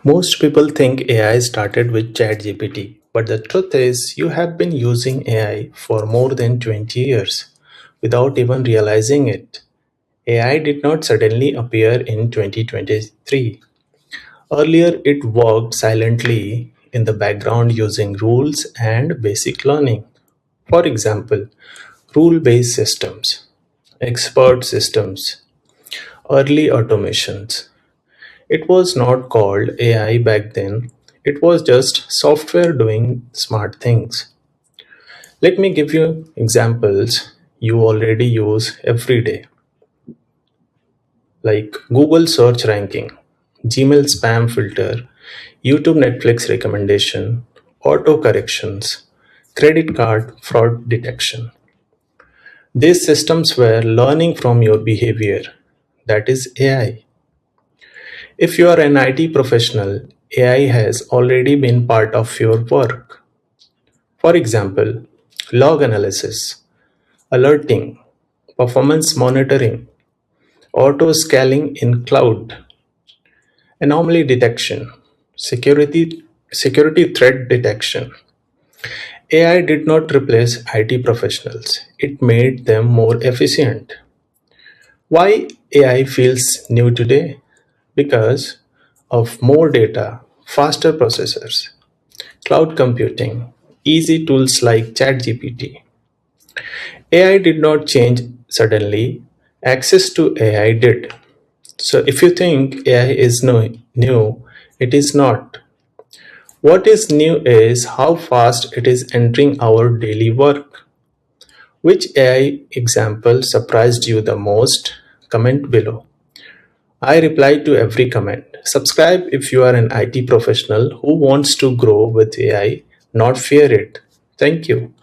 Most people think AI started with ChatGPT, but the truth is, you have been using AI for more than 20 years without even realizing it. AI did not suddenly appear in 2023. Earlier, it worked silently in the background using rules and basic learning. For example, rule based systems, expert systems, early automations. It was not called AI back then, it was just software doing smart things. Let me give you examples you already use every day, like Google search ranking, Gmail spam filter, YouTube Netflix recommendation, auto corrections, credit card fraud detection. These systems were learning from your behavior. That is AI. If you are an IT professional, AI has already been part of your work. For example, log analysis, alerting, performance monitoring, auto scaling in cloud, anomaly detection, security threat detection. AI did not replace IT professionals, it made them more efficient. Why AI feels new today? Because of more data, faster processors, cloud computing, easy tools like ChatGPT. AI did not change suddenly, access to AI did. So if you think AI is new, it is not. What is new is how fast it is entering our daily work. Which AI example surprised you the most? Comment below. I reply to every comment. Subscribe if you are an IT professional who wants to grow with AI, not fear it. Thank you.